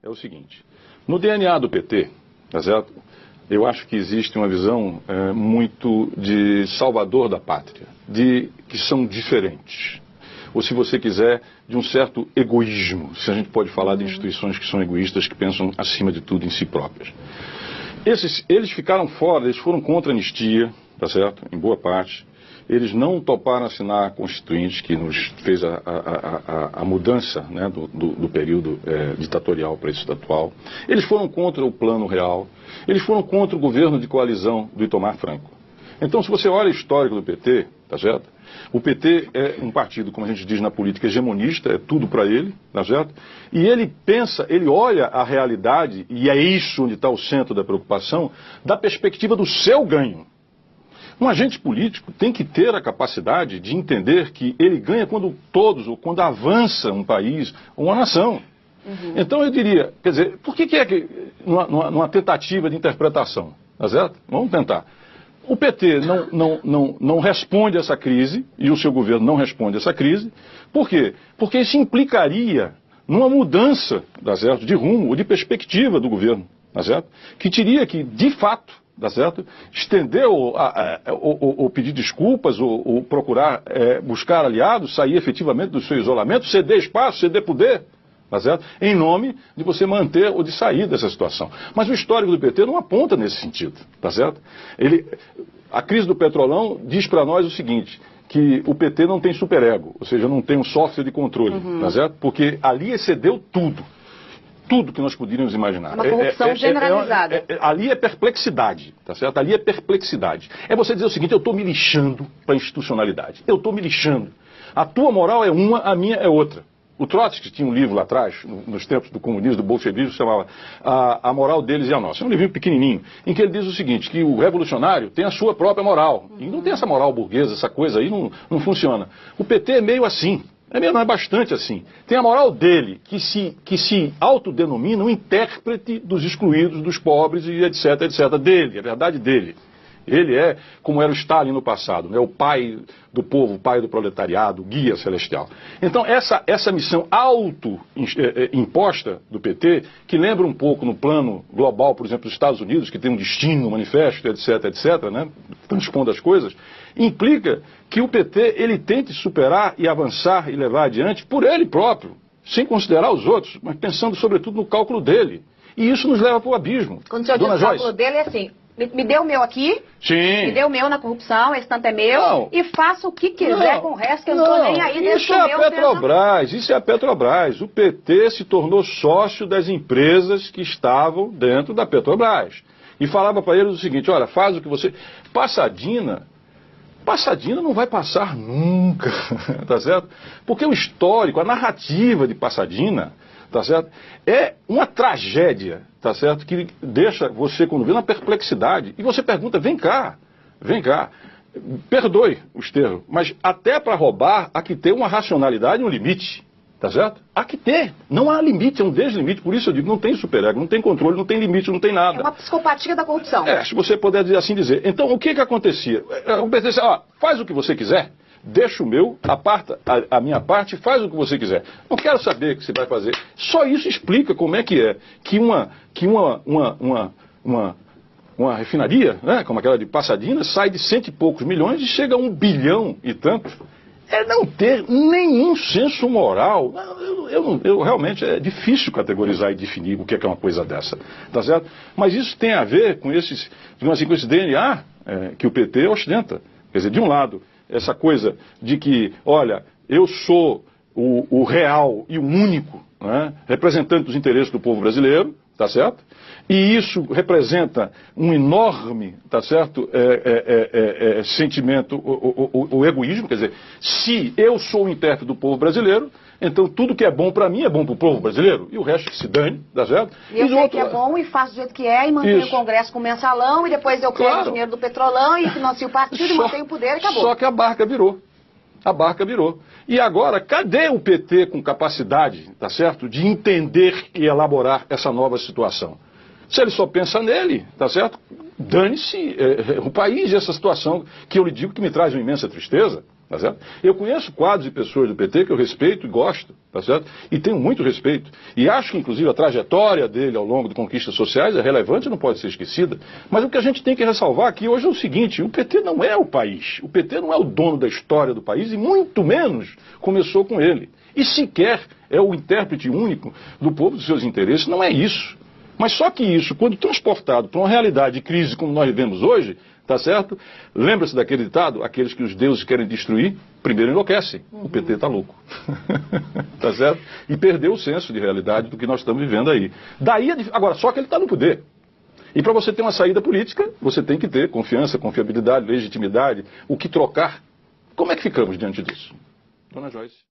é o seguinte, no DNA do PT, tá certo? Eu acho que existe uma visão muito de salvador da pátria, de que são diferentes. Ou, se você quiser, de um certo egoísmo, se a gente pode falar de instituições que são egoístas, que pensam acima de tudo em si próprias. Eles ficaram fora, eles foram contra a anistia, tá certo? Em boa parte. Eles não toparam assinar a Constituinte, que nos fez a mudança, né, do período ditatorial para esse atual. Eles foram contra o Plano Real. Eles foram contra o governo de coalizão do Itamar Franco. Então, se você olha o histórico do PT, tá certo? O PT é um partido, como a gente diz na política, hegemonista, é tudo para ele, tá certo? E ele pensa, ele olha a realidade, e é isso onde está o centro da preocupação, da perspectiva do seu ganho. Um agente político tem que ter a capacidade de entender que ele ganha quando todos, ou quando avança um país ou uma nação. Então eu diria, quer dizer, por que é que, numa tentativa de interpretação, tá certo? Vamos tentar. O PT não responde a essa crise, e o seu governo não responde a essa crise. Por quê? Porque isso implicaria numa mudança, tá certo, de rumo ou de perspectiva do governo, tá certo? Que teria que, de fato, tá certo, estender ou pedir desculpas, ou procurar buscar aliados, sair efetivamente do seu isolamento, ceder espaço, ceder poder, tá certo? Em nome de você manter ou de sair dessa situação. Mas o histórico do PT não aponta nesse sentido, tá certo? A crise do Petrolão diz para nós o seguinte, que o PT não tem superego, ou seja, não tem um software de controle, tá certo? Porque ali excedeu tudo. Tudo que nós poderíamos imaginar. Uma corrupção generalizada. Ali é perplexidade, tá certo? Ali é perplexidade. É você dizer o seguinte, eu estou me lixando para a institucionalidade. Eu estou me lixando. A tua moral é uma, a minha é outra. O Trotsky tinha um livro lá atrás, nos tempos do comunismo, do bolchevismo, que se chamava A Moral Deles e a Nossa. É um livrinho pequenininho, em que ele diz o seguinte, que o revolucionário tem a sua própria moral. E não tem essa moral burguesa, essa coisa aí não funciona. O PT é meio assim. Não é bastante assim. Tem a moral dele, que se autodenomina um intérprete dos excluídos, dos pobres e etc, etc. Dele, a verdade dele. Ele é, como era o Stalin no passado, né, o pai do povo, o pai do proletariado, o guia celestial. Então, essa missão auto-imposta do PT, que lembra um pouco no plano global, por exemplo, dos Estados Unidos, que tem um destino, um manifesto, etc, etc, né, transpondo as coisas, implica que o PT ele tente superar e avançar e levar adiante por ele próprio, sem considerar os outros, mas pensando sobretudo no cálculo dele. E isso nos leva para o abismo. Quando o senhor diz o cálculo dele é assim, me dê o meu aqui, sim, me dê o meu na corrupção, esse tanto é meu, não, e faça o que quiser com o resto, que eu não estou nem aí. Isso é a Petrobras, isso é a Petrobras. O PT se tornou sócio das empresas que estavam dentro da Petrobras. E falava para eles o seguinte, olha, faz o que você... Passadina não vai passar nunca, tá certo? Porque o histórico, a narrativa de Passadina, tá certo? É uma tragédia, tá certo? Que deixa você, quando vê, na perplexidade. E você pergunta, vem cá, perdoe os termos, mas até para roubar há que ter uma racionalidade e um limite, tá certo? Há que ter, não há limite, é um deslimite, por isso eu digo, não tem superego, não tem controle, não tem limite, não tem nada. É uma psicopatia da corrupção. Se você puder assim dizer. Então, o que acontecia? O PT disse, faz o que você quiser, deixa o meu, aparta a minha parte, faz o que você quiser. Não quero saber o que você vai fazer. Só isso explica como é que uma refinaria, né, como aquela de Passadina, sai de 100 e poucos milhões e chega a 1 bilhão e tanto. É não ter nenhum senso moral. Eu realmente é difícil categorizar e definir o que é uma coisa dessa, tá certo? Mas isso tem a ver com esse DNA que o PT ostenta. Quer dizer, de um lado, essa coisa de que, olha, eu sou o real e o único, né, representante dos interesses do povo brasileiro, tá certo? E isso representa um enorme, tá certo, sentimento, o egoísmo, quer dizer, se eu sou o intérprete do povo brasileiro, então tudo que é bom para mim é bom para o povo brasileiro, e o resto que se dane, tá certo? E eu sei que é bom e faço do jeito que é, e mantenho o Congresso com o mensalão, e depois eu pego o dinheiro do Petrolão, e financio o partido, e mantenho o poder, e acabou. Só que a barca virou. A barca virou. E agora, cadê o PT com capacidade, tá certo, de entender e elaborar essa nova situação? Se ele só pensa nele, tá certo? Dane-se o país e essa situação que eu lhe digo que me traz uma imensa tristeza, Tá certo? Eu conheço quadros e pessoas do PT que eu respeito e gosto, tá certo? E tenho muito respeito. E acho que, inclusive, a trajetória dele ao longo de conquistas sociais é relevante e não pode ser esquecida. Mas o que a gente tem que ressalvar aqui hoje é o seguinte: o PT não é o país. O PT não é o dono da história do país e muito menos começou com ele. E sequer é o intérprete único do povo dos seus interesses. Não é isso. Mas só que isso, quando transportado para uma realidade de crise como nós vivemos hoje, tá certo? Lembra-se daquele ditado? Aqueles que os deuses querem destruir, primeiro enlouquecem. O PT está louco. Tá certo? E perdeu o senso de realidade do que nós estamos vivendo aí. Agora, só que ele está no poder. E para você ter uma saída política, você tem que ter confiança, confiabilidade, legitimidade, o que trocar. Como é que ficamos diante disso? Dona Joyce.